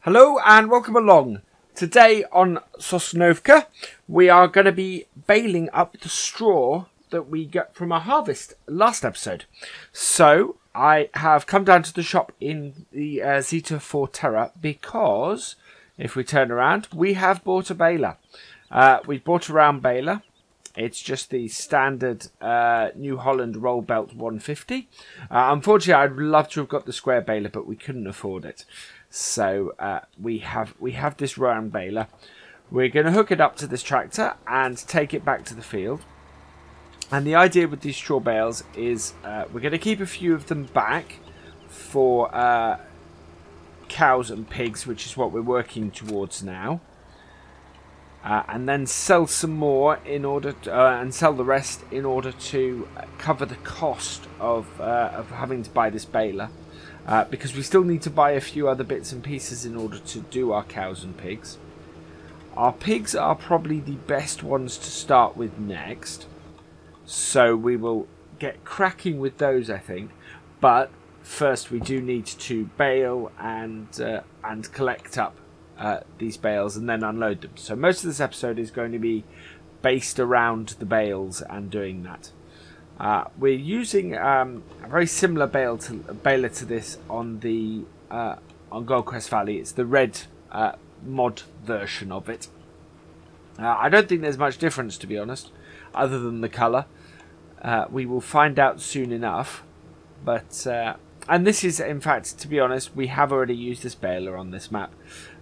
Hello and welcome along. Today on Sosnovka we are going to be baling up the straw that we got from our harvest last episode. So I have come down to the shop in the Zeta Forterra because if we turn around we have bought a baler. We've bought a round baler. It's just the standard New Holland roll belt 150. Unfortunately I'd love to have got the square baler but we couldn't afford it. So we have this round baler. We're going to hook it up to this tractor and take it back to the field. And the idea with these straw bales is we're going to keep a few of them back for cows and pigs, which is what we're working towards now. And then sell some more in order to, and sell the rest in order to cover the cost of having to buy this baler. Because we still need to buy a few other bits and pieces in order to do our cows and pigs. Our pigs are probably the best ones to start with next. So we will get cracking with those, I think. But first we do need to bale and collect up these bales and then unload them. So most of this episode is going to be based around the bales and doing that. We're using a very similar baler to this on the on Gold Crest Valley. It's the red mod version of it. I don't think there's much difference, to be honest, other than the colour. We will find out soon enough. But and this is, in fact, to be honest, we have already used this baler on this map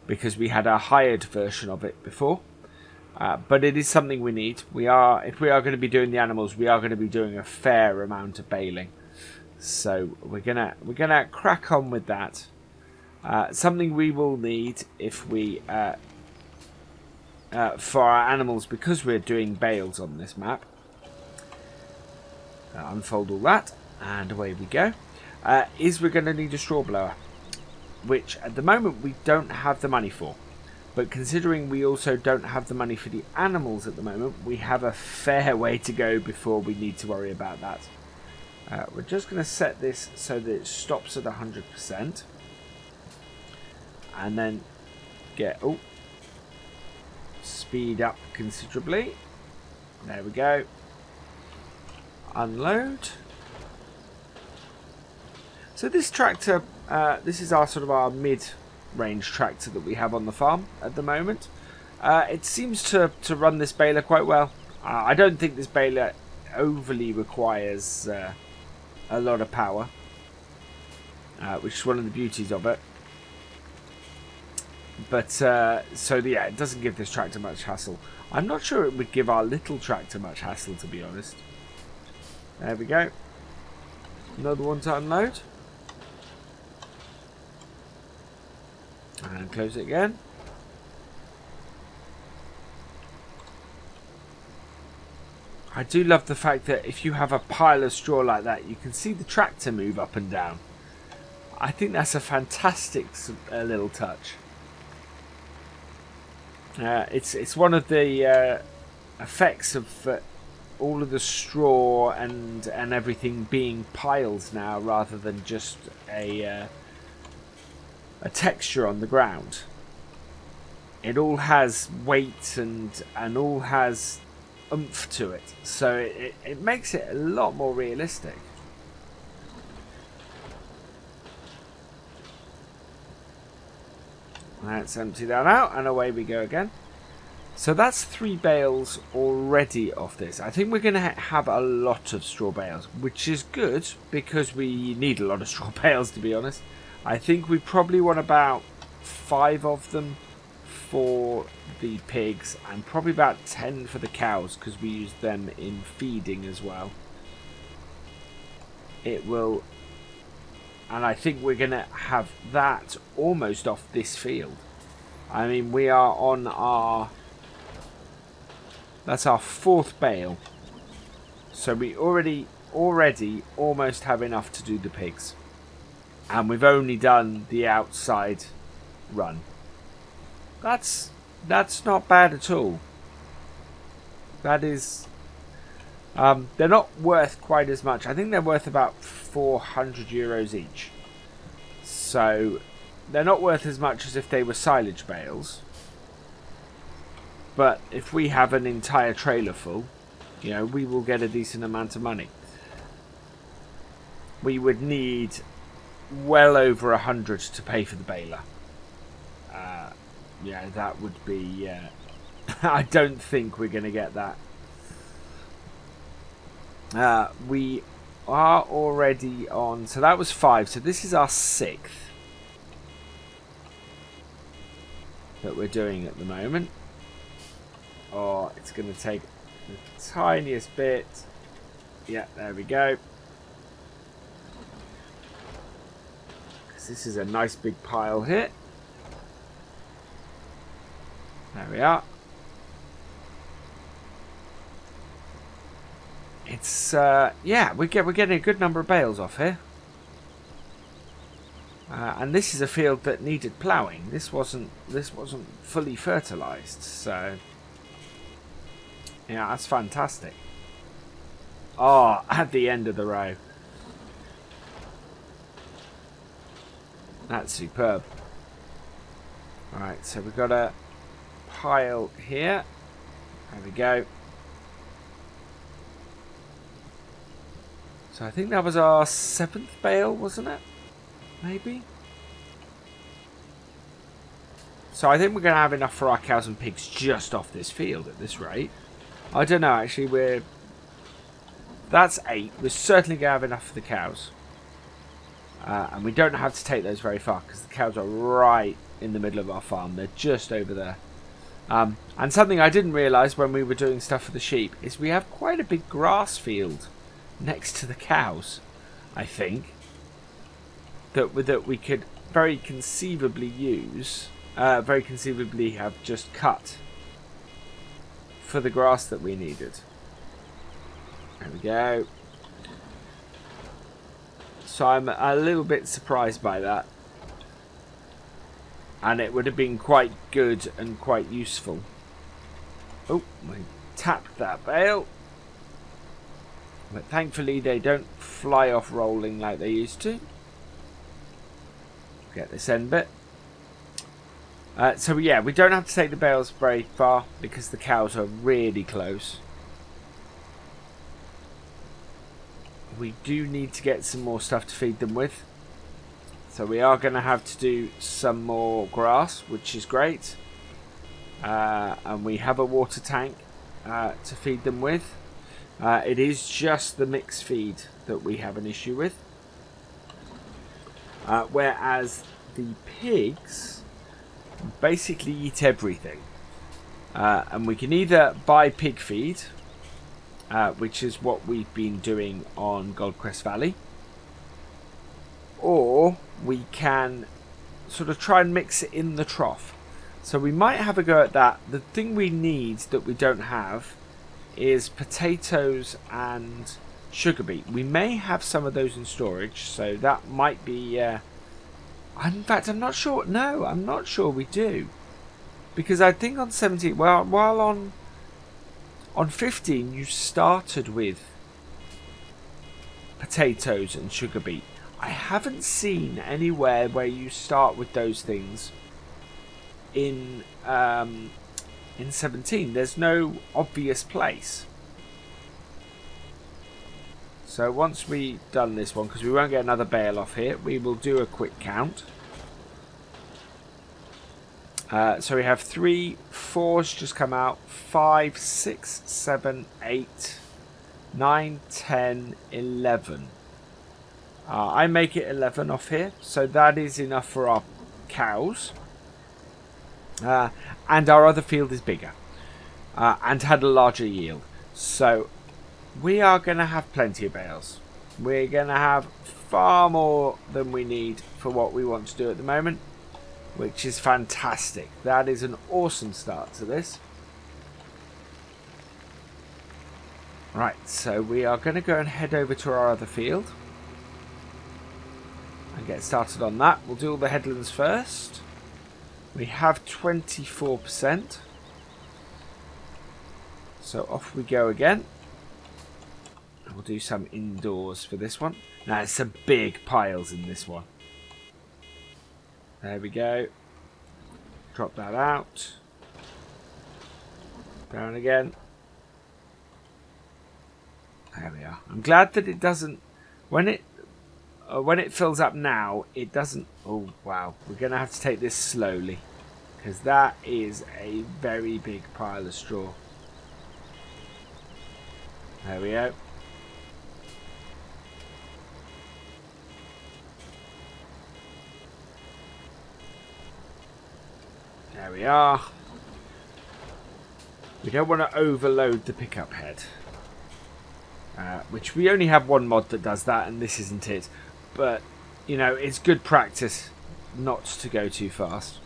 because we had a hired version of it before. But it is something we need. If we are going to be doing the animals, we are going to be doing a fair amount of baling. So we're gonna crack on with that. Something we will need if we for our animals, because we're doing bales on this map. Unfold all that, and away we go. Is we're going to need a straw blower, which at the moment we don't have the money for. But considering we also don't have the money for the animals at the moment, we have a fair way to go before we need to worry about that. We're just going to set this so that it stops at 100%. And then speed up considerably. There we go. Unload. So this tractor, this is our mid-range tractor that we have on the farm at the moment. It seems to run this baler quite well. I don't think this baler overly requires a lot of power, which is one of the beauties of it. But so yeah, it doesn't give this tractor much hassle. I'm not sure it would give our little tractor much hassle, to be honest. There we go. Another one to unload. And close it again. I do love the fact that if you have a pile of straw like that, you can see the tractor move up and down. I think that's a fantastic little touch. It's one of the effects of all of the straw and everything being piles now, rather than just a texture on the ground. It all has weight and all has oomph to it, so it makes it a lot more realistic. Let's empty that out and away we go again. So that's 3 bales already of this. I think we're going to have a lot of straw bales, which is good because we need a lot of straw bales, to be honest. I think we probably want about 5 of them for the pigs and probably about 10 for the cows because we use them in feeding as well. It will, and I think we're going to have that almost off this field. I mean, we are on our, that's our 4th bale. So we already almost have enough to do the pigs. And we've only done the outside run. That's not bad at all. That is, they're not worth quite as much. I think they're worth about €400 each. So they're not worth as much as if they were silage bales. But if we have an entire trailer full, you know, we will get a decent amount of money. We would need well over 100 to pay for the baler. Yeah, that would be... I don't think we're going to get that. We are already on... So that was 5. So this is our 6th that we're doing at the moment. Oh, it's going to take the tiniest bit. Yeah, there we go. This is a nice big pile here. There we are. It's yeah, we're getting a good number of bales off here. And this is a field that needed ploughing. This wasn't fully fertilized, so yeah, that's fantastic. Oh, at the end of the row. That's superb. Alright, so we've got a pile here. There we go. So I think that was our 7th bale, wasn't it? Maybe? So I think we're going to have enough for our cows and pigs just off this field at this rate. I don't know, actually, that's 8. We're certainly going to have enough for the cows. And we don't have to take those very far because the cows are right in the middle of our farm. They're just over there. And something I didn't realise when we were doing stuff for the sheep is we have quite a big grass field next to the cows, I think, that we could very conceivably use, very conceivably have just cut for the grass that we needed. There we go. So I'm a little bit surprised by that. And it would have been quite good and quite useful. Oh, we tapped that bale. But thankfully they don't fly off rolling like they used to. Get this end bit. So yeah, we don't have to take the bales very far because the cows are really close. We do need to get some more stuff to feed them with. So we are going to have to do some more grass, which is great. And we have a water tank to feed them with. It is just the mixed feed that we have an issue with. Whereas the pigs basically eat everything. And we can either buy pig feed, which is what we've been doing on Goldcrest Valley, or we can sort of try and mix it in the trough. So we might have a go at that. The thing we need that we don't have is potatoes and sugar beet. We may have some of those in storage, so that might be in fact, I'm not sure. No, I'm not sure we do, because I think on 17, well, while on 15 you started with potatoes and sugar beet. I haven't seen anywhere where you start with those things in 17. There's no obvious place. So once we've done this one, because we won't get another bale off here, we will do a quick count. So we have 3, 4's just come out, 5, 6, 7, 8, 9, 10, 11. I make it 11 off here, so that is enough for our cows. And our other field is bigger and had a larger yield. So we are going to have plenty of bales. We're going to have far more than we need for what we want to do at the moment, which is fantastic. That is an awesome start to this. Right, so we are going to go and head over to our other field and get started on that. We'll do all the headlands first. We have 24%. So off we go again. We'll do some indoors for this one. Now, there's some big piles in this one. There we go. Drop that out. Down again. There we are. I'm glad that it doesn't, when it fills up now, it doesn't. Oh wow, we're gonna have to take this slowly because that is a very big pile of straw. There we go. There we are. We don't want to overload the pickup head. Which we only have one mod that does that, and this isn't it. But, you know, it's good practice not to go too fast.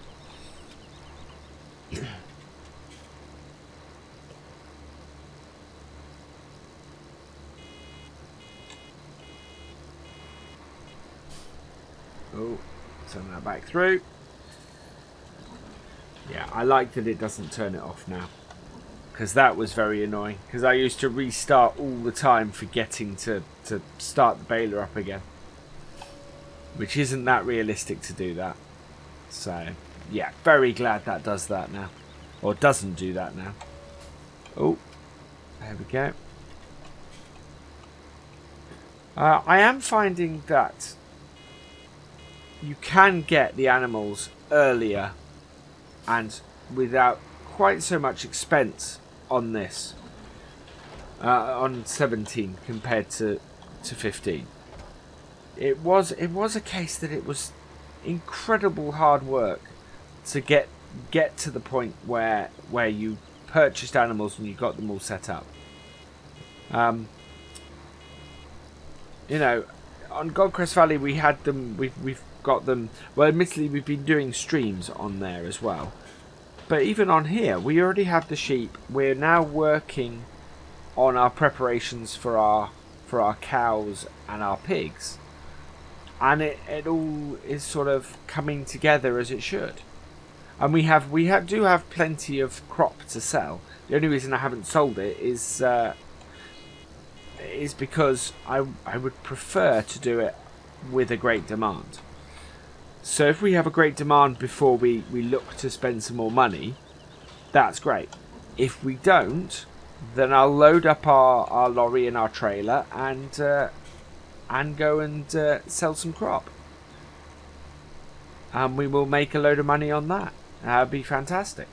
Oh, turn that back through. Yeah, I like that it doesn't turn it off now. Because that was very annoying. Because I used to restart all the time forgetting to start the baler up again. Which isn't that realistic to do that. So, yeah, very glad that does that now. Or doesn't do that now. Oh, there we go. I am finding that you can get the animals earlier and without quite so much expense on this, on 17 compared to 15. It was a case that it was incredible hard work to get to the point where you purchased animals and you got them all set up. You know, on Goldcrest Valley we had them. We've got them. Well, admittedly we've been doing streams on there as well. But even on here, we already have the sheep. We're now working on our preparations for our cows and our pigs, and it all is sort of coming together as it should. And we do have plenty of crop to sell. The only reason I haven't sold it is because I would prefer to do it with a great demand. So if we have a great demand before we look to spend some more money, that's great. If we don't, then I'll load up our lorry and our trailer and go and sell some crop. And we will make a load of money on that. That'd be fantastic.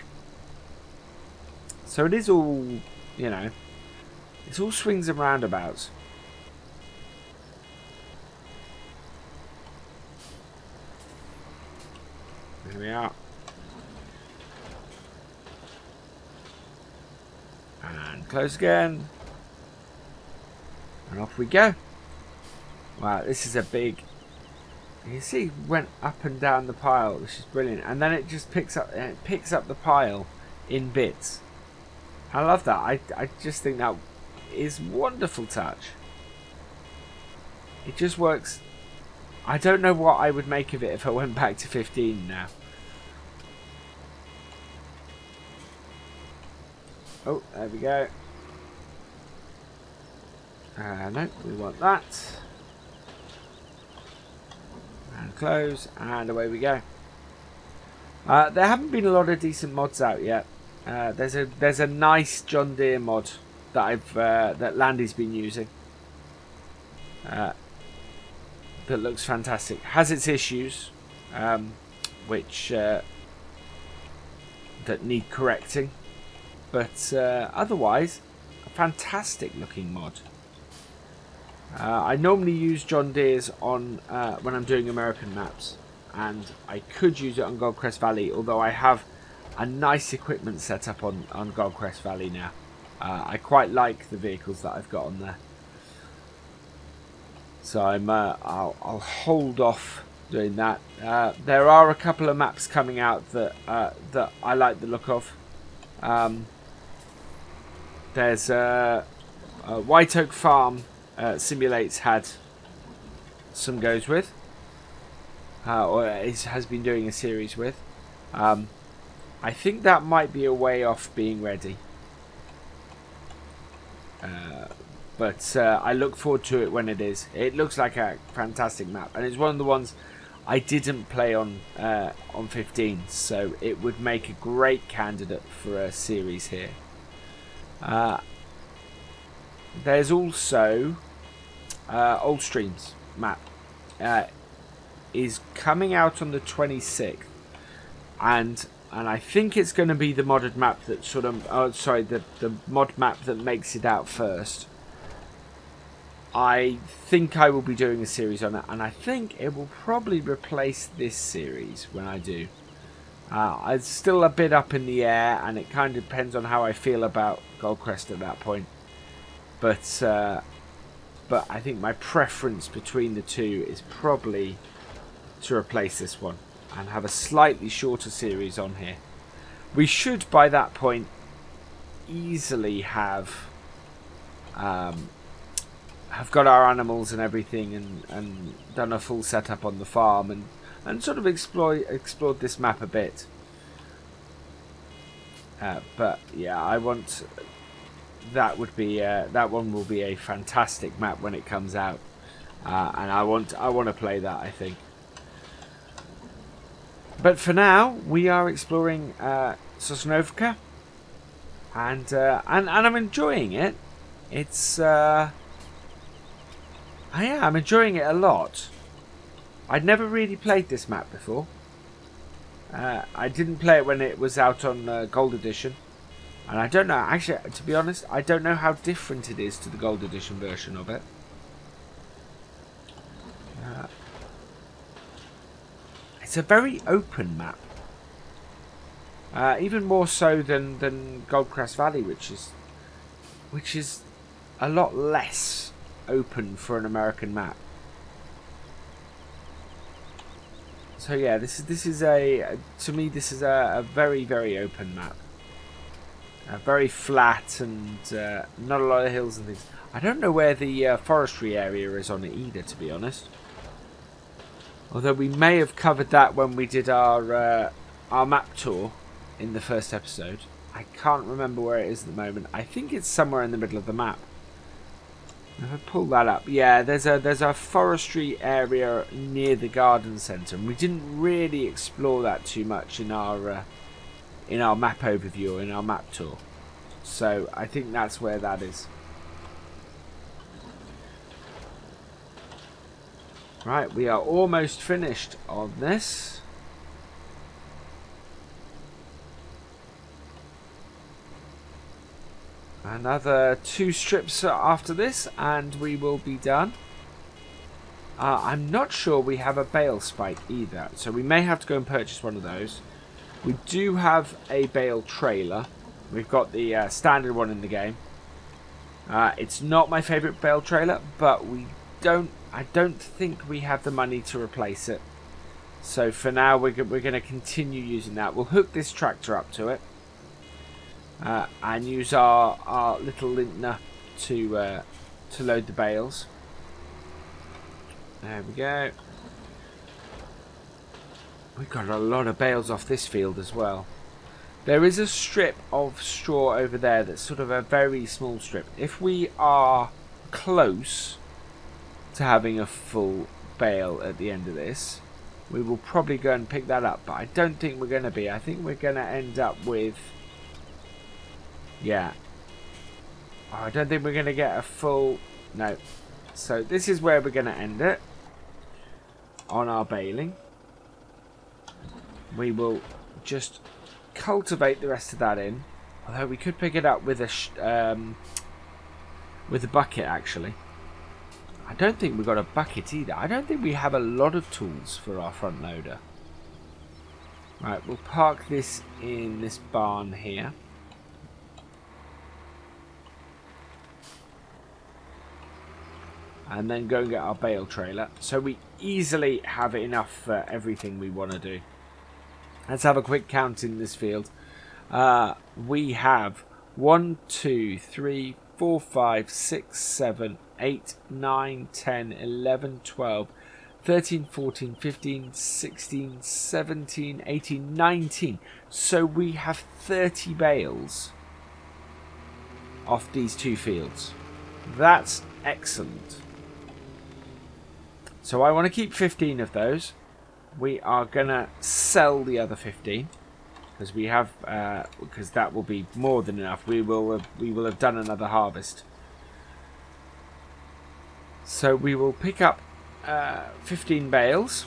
So it is all, you know, it's all swings and roundabouts. There we are. And close again. And off we go. Wow, this is a big... You see, it went up and down the pile, which is brilliant. And then it just picks up the pile in bits. I love that. I just think that is wonderful touch. It just works. I don't know what I would make of it if I went back to 15 now. Oh, there we go. No, we want that. And close, and away we go. There haven't been a lot of decent mods out yet. There's a nice John Deere mod that that Landy's been using. That looks fantastic. Has its issues, which that need correcting, but otherwise, a fantastic looking mod. I normally use John Deere's on when I'm doing American maps, and I could use it on Goldcrest Valley, although I have a nice equipment set up on Goldcrest Valley now. I quite like the vehicles that I've got on there. So I'll hold off doing that. There are a couple of maps coming out that that I like the look of. There's White Oak Farm Simulates had some goes with, or has been doing a series with. I think that might be a way off being ready. But I look forward to it when it is. It looks like a fantastic map, and it's one of the ones I didn't play on 15, so it would make a great candidate for a series here. There's also Old Streams map is coming out on the 26th, and I think it's going to be the modded map that sort of the mod map that makes it out first. I think I will be doing a series on it, and I think it will probably replace this series when I do. It's still a bit up in the air, and it kind of depends on how I feel about Goldcrest at that point. But I think my preference between the two is probably to replace this one and have a slightly shorter series on here. We should by that point easily have got our animals and everything, and done a full setup on the farm, and sort of explored this map a bit. But yeah, I want that one will be a fantastic map when it comes out, and I want to play that, I think. But for now, we are exploring Sosnovka, and I'm enjoying it. I'm enjoying it a lot. I'd never really played this map before. I didn't play it when it was out on Gold Edition. And I don't know, actually, to be honest, I don't know how different it is to the Gold Edition version of it. It's a very open map. Even more so than Goldcrest Valley, which is a lot less open for an American map. So yeah, this is to me this is a very, very open map. Very flat, and not a lot of hills and things. I don't know where the forestry area is on it either, to be honest. Although we may have covered that when we did our map tour in the first episode. I can't remember where it is at the moment. I think it's somewhere in the middle of the map. If I pull that up, yeah, there's a forestry area near the garden centre, and we didn't really explore that too much in our map overview or in our map tour. So I think that's where that is. Right, we are almost finished on this. Another 2 strips after this and we will be done. I'm not sure we have a bale spike either, so we may have to go and purchase one of those. We do have a BaleTrailer. We've got the standard one in the game. It's not my favourite BaleTrailer, but I don't think we have the money to replace it. So for now, we're going to continue using that. We'll hook this tractor up to it, and use our little lintner to load the bales. There we go. We've got a lot of bales off this field as well. There is a strip of straw over there that's sort of a very small strip. If we are close to having a full bale at the end of this, we will probably go and pick that up. But I don't think we're going to be. I think we're going to end up with... yeah. Oh, I don't think we're going to get a full... no. So this is where we're going to end it. On our baling. We will just cultivate the rest of that in. Although we could pick it up with a bucket, actually. I don't think we've got a bucket either. I don't think we have a lot of tools for our front loader. Right, we'll park this in this barn here. And then go and get our BaleTrailer. So we easily have enough for everything we want to do. Let's have a quick count in this field. We have 1, 2, 3, 4, 5, 6, 7, 8, 9, 10, 11, 12, 13, 14, 15, 16, 17, 18, 19. So we have 30 bales off these 2 fields. That's excellent. So I want to keep 15 of those. we are gonna sell the other 15 because we have because that will be more than enough. We will have done another harvest. So we will pick up 15 bales.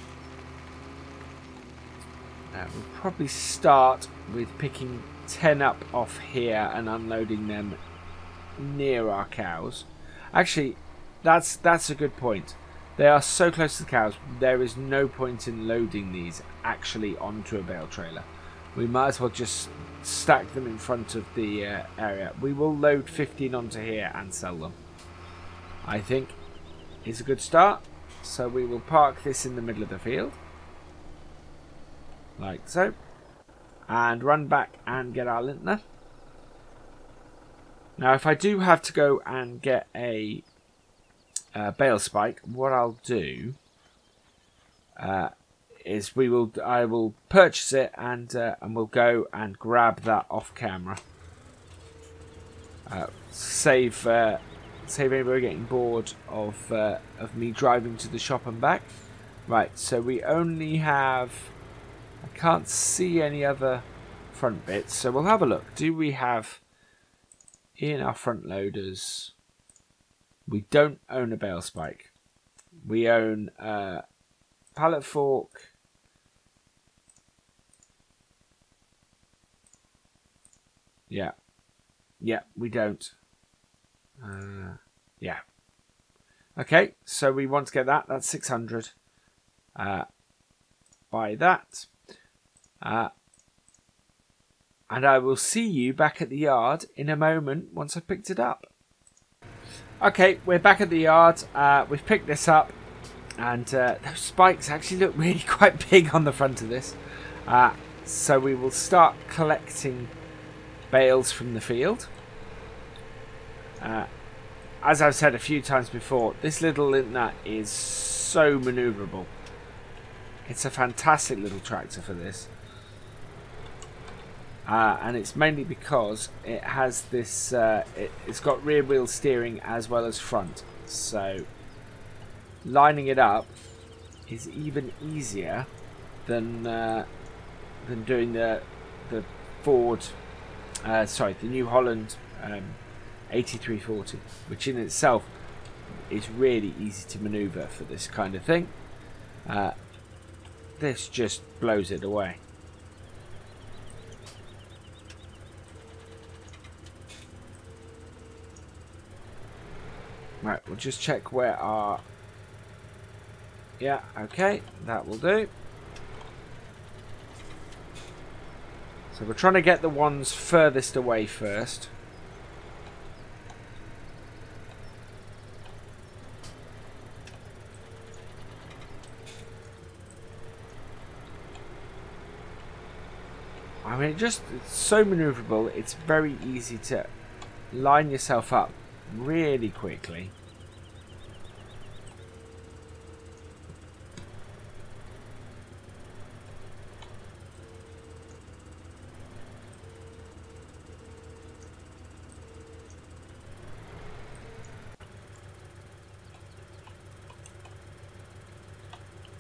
We'll probably start with picking 10 up off here and unloading them near our cows. Actually, that's a good point. They are so close to the cows, there is no point in loading these actually onto a bale trailer. We might as well just stack them in front of the area. We will load 15 onto here and sell them. I think is a good start. So we will park this in the middle of the field. Like so. And run back and get our lintner. Now if I do have to go and get a bale spike, what I'll do is I will purchase it and we'll go and grab that off camera. Save anybody getting bored of me driving to the shop and back. Right, so we only have, I can't see any other front bits, so we'll have a look. Do we have in our front loaders? We don't own a bale spike. We own a pallet fork. Yeah. Yeah, we don't. Yeah. Okay, so we want to get that. That's 600. Buy that. And I will see you back at the yard in a moment once I've picked it up. Okay, we're back at the yard. We've picked this up, and those spikes actually look really quite big on the front of this. So we will start collecting bales from the field. As I've said a few times before, this little lintner is so manoeuvrable. It's a fantastic little tractor for this. And it's mainly because it has this, it's got rear wheel steering as well as front. So lining it up is even easier than doing the Ford, the New Holland 8340, which in itself is really easy to maneuver for this kind of thing. This just blows it away. Right, we'll just check where our... Yeah, okay, that will do. So we're trying to get the ones furthest away first. I mean, it's so maneuverable, it's very easy to line yourself up really quickly.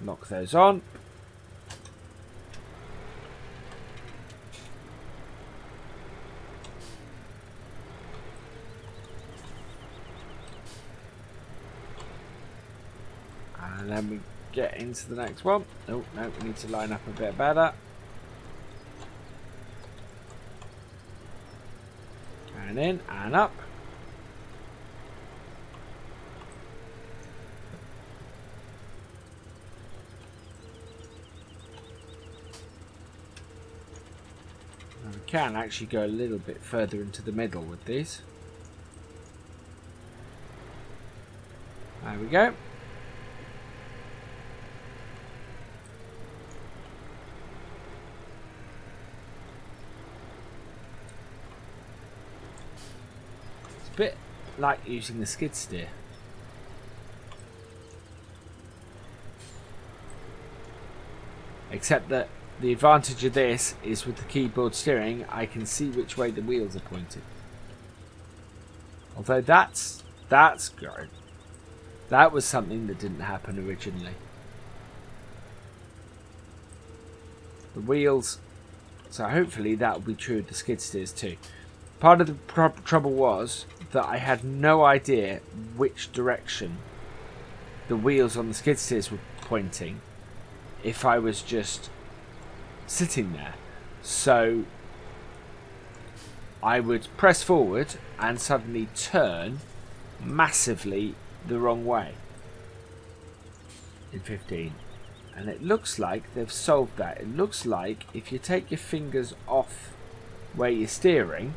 Lock those on. And then we get into the next one. Oh, no, we need to line up a bit better. And in and up. And we can actually go a little bit further into the middle with these. There we go. Bit like using the skid steer, except that the advantage of this is with the keyboard steering I can see which way the wheels are pointed. Although that's good. That was something that didn't happen originally. the wheels. So hopefully that will be true of the skid steers too. Part of the trouble was that I had no idea which direction the wheels on the skid steers were pointing if I was just sitting there. So I would press forward and suddenly turn massively the wrong way in 15. And it looks like they've solved that. It looks like if you take your fingers off where you're steering,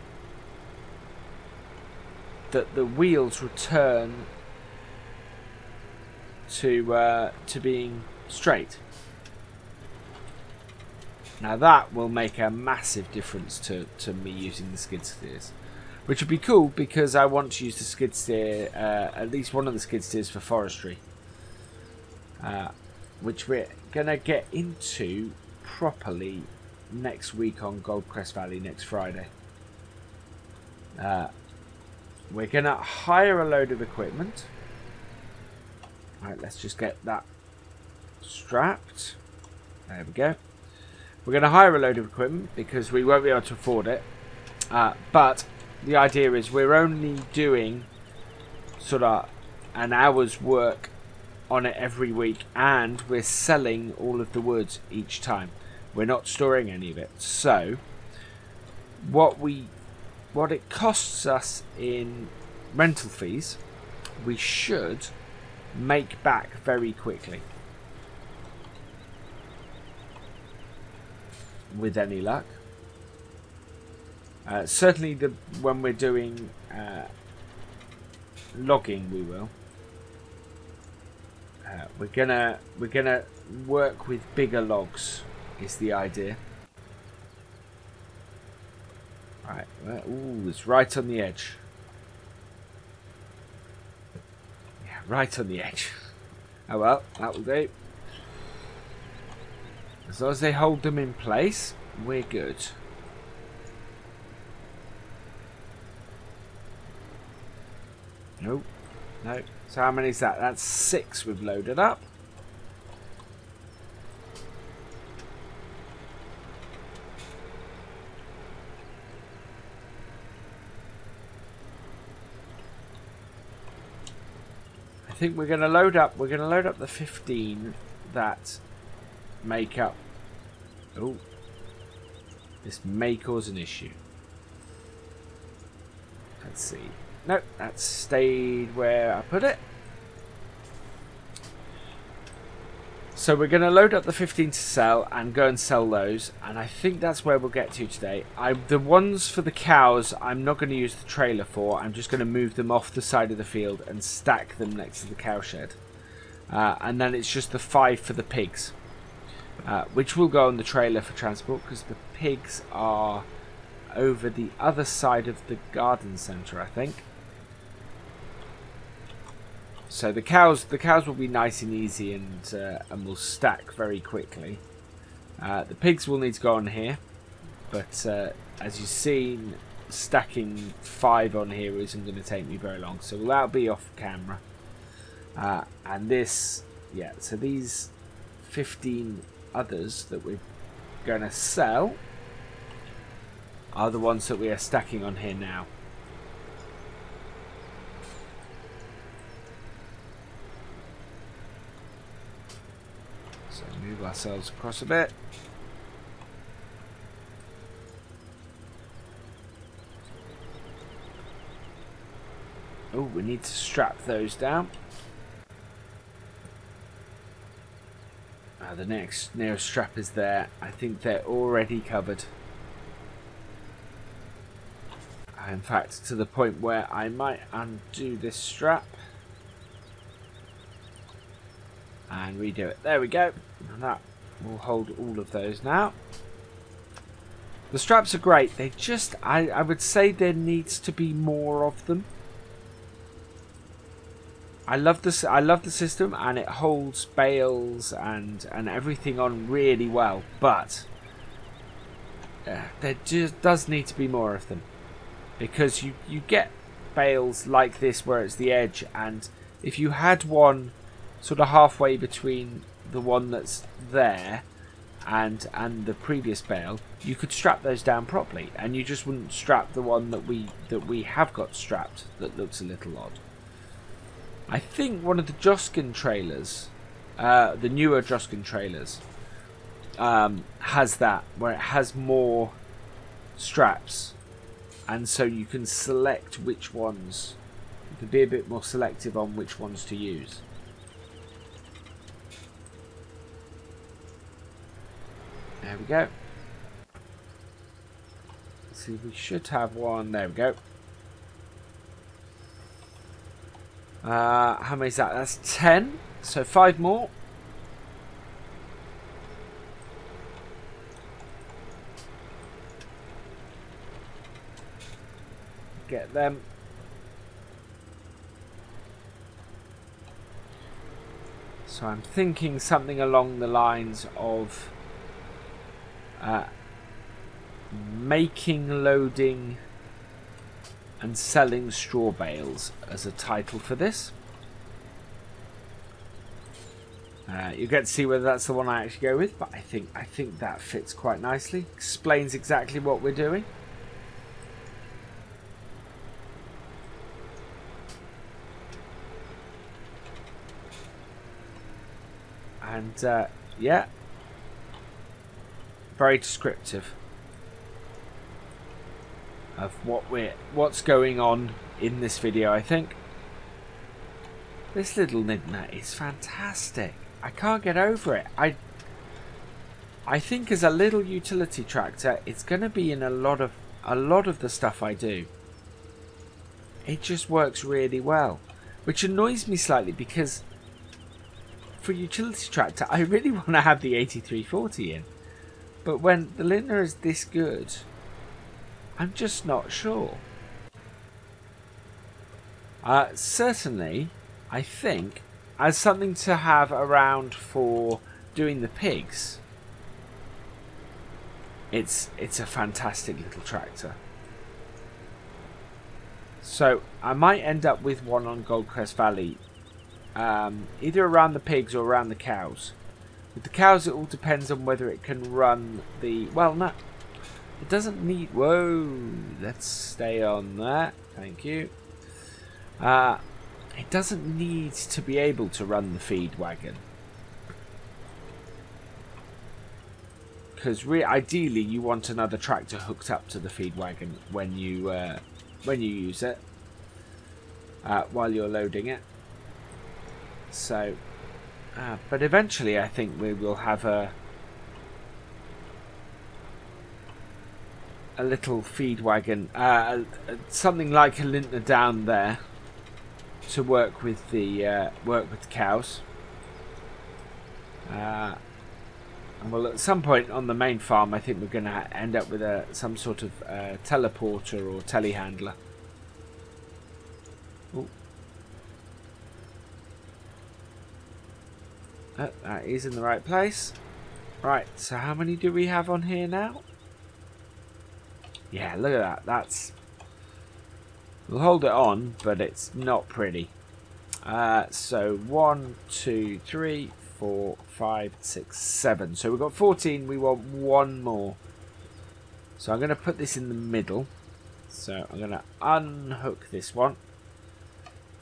that the wheels return to being straight. Now that will make a massive difference to me using the skid steers, which would be cool because I want to use the skid steer, at least one of the skid steers for forestry, which we're gonna get into properly next week on Goldcrest Valley, next Friday. We're gonna hire a load of equipment. Alright, let's just get that strapped. There we go. We're going to hire a load of equipment because we won't be able to afford it. But the idea is we're only doing sort of an hour's work on it every week, and we're selling all of the wood each time. We're not storing any of it. So what it costs us in rental fees, we should make back very quickly. With any luck. Certainly when we're doing logging, we will. We're gonna work with bigger logs is the idea. Right. Ooh, it's right on the edge. Yeah, right on the edge. Oh well, that will do. As long as they hold them in place, we're good. Nope. No. So how many is that? That's 6 we've loaded up. I think we're going to load up the 15 that make up. Oh, this may cause an issue. Let's see. Nope, that stayed where I put it. So we're going to load up the 15 to sell and go and sell those, and I think that's where we'll get to today. The ones for the cows I'm not going to use the trailer for. I'm just going to move them off the side of the field and stack them next to the cow shed. And then it's just the 5 for the pigs. Which will go on the trailer for transport because the pigs are over the other side of the garden centre, I think. So the cows will be nice and easy and will stack very quickly. The pigs will need to go on here, but as you've seen, stacking 5 on here isn't going to take me very long, so that'll be off camera. And this, yeah, so these 15 others that we're going to sell are the ones that we are stacking on here now. So move ourselves across a bit. Oh, we need to strap those down. The nearest strap is there. I think they're already covered. In fact, to the point where I might undo this strap and redo it. There we go. And that will hold all of those now. The straps are great. They just, I would say there needs to be more of them. I love this. I love the system, and it holds bales and everything on really well. But there just does need to be more of them, because you get bales like this where it's the edge, and if you had one sort of halfway between the one that's there and the previous bale, you could strap those down properly, and you just wouldn't strap the one that we have got strapped that looks a little odd. I think one of the Joskin trailers, the newer Joskin trailers, has that, where it has more straps, and so you can select which ones. You can be a bit more selective on which ones to use. There we go. Let's see, we should have one. There we go. How many is that? That's 10. So 5 more. Get them. So I'm thinking something along the lines of making, loading and selling straw bales as a title for this. You get to see whether that's the one I actually go with, but I think that fits quite nicely. Explains exactly what we're doing. And yeah, very descriptive of what's going on in this video. I think this little Nidna is fantastic. I can't get over it. I think as a little utility tractor, it's going to be in a lot of the stuff I do. It just works really well, which annoys me slightly because for utility tractor, I really want to have the 8340 in, but when the Lintner is this good, I'm just not sure. Certainly, I think as something to have around for doing the pigs, it's a fantastic little tractor. So I might end up with one on Goldcrest Valley, either around the pigs or around the cows. With the cows, it all depends on whether it can run the... Well, no, it doesn't need... Whoa, let's stay on that. Thank you. It doesn't need to be able to run the feed wagon, because ideally you want another tractor hooked up to the feed wagon when you use it, while you're loading it. So, but eventually I think we will have a little feed wagon, something like a Lintner down there, to work with the cows. And well, at some point on the main farm, I think we're going to end up with some sort of teleporter or telehandler. Ooh. Oh, that is in the right place. Right, so how many do we have on here now? Yeah, look at that. That's... We'll hold it on, but it's not pretty. So 1, 2, 3, 4, 5, 6, 7. So we've got 14. We want one more. So I'm going to put this in the middle. So I'm going to unhook this one,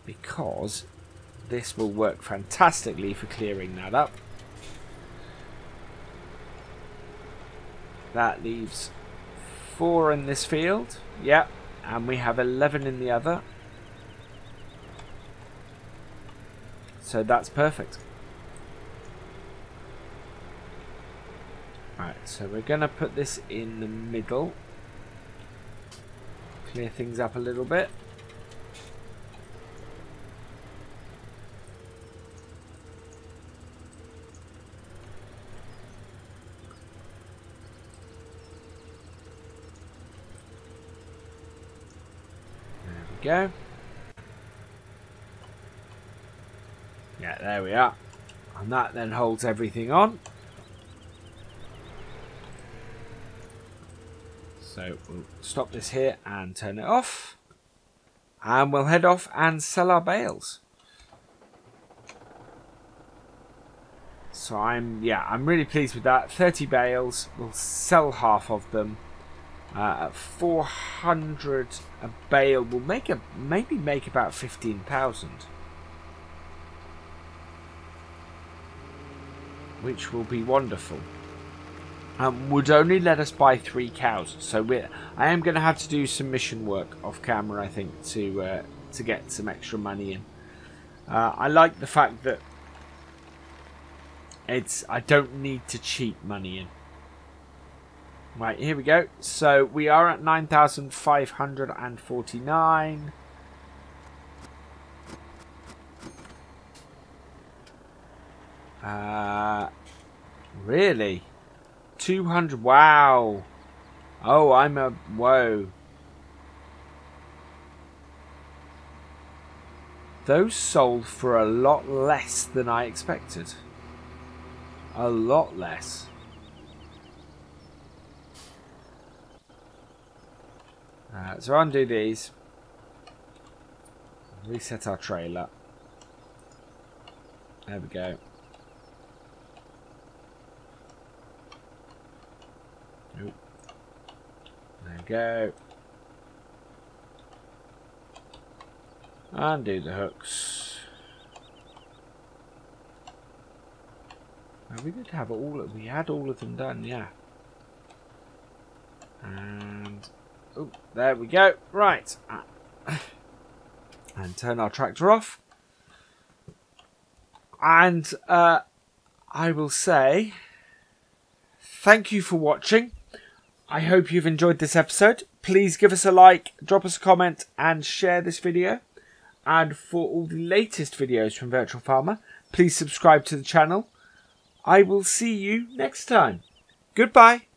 because this will work fantastically for clearing that up. That leaves 4 in this field. Yep. And we have 11 in the other. So that's perfect. Right, so we're going to put this in the middle. Clear things up a little bit. Go. Yeah, there we are. And that then holds everything on. So we'll stop this here and turn it off. And we'll head off and sell our bales. So I'm really pleased with that. 30 bales. We'll sell half of them. At 400 a bale, we'll maybe make about 15,000, which will be wonderful. Would only let us buy 3 cows, so I am going to have to do some mission work off camera, I think, to get some extra money in. I like the fact that I don't need to cheat money in. Right, here we go. So we are at 9,549. Really? 200. Wow. Oh, whoa. Those sold for a lot less than I expected. A lot less. So undo these. Reset our trailer. There we go. Oop. There we go. Undo the hooks. We did have we had all of them done, yeah. And oh, there we go. Right. And turn our tractor off. And I will say thank you for watching. I hope you've enjoyed this episode. Please give us a like, drop us a comment, and share this video. And for all the latest videos from Virtual Farmer, please subscribe to the channel. I will see you next time. Goodbye.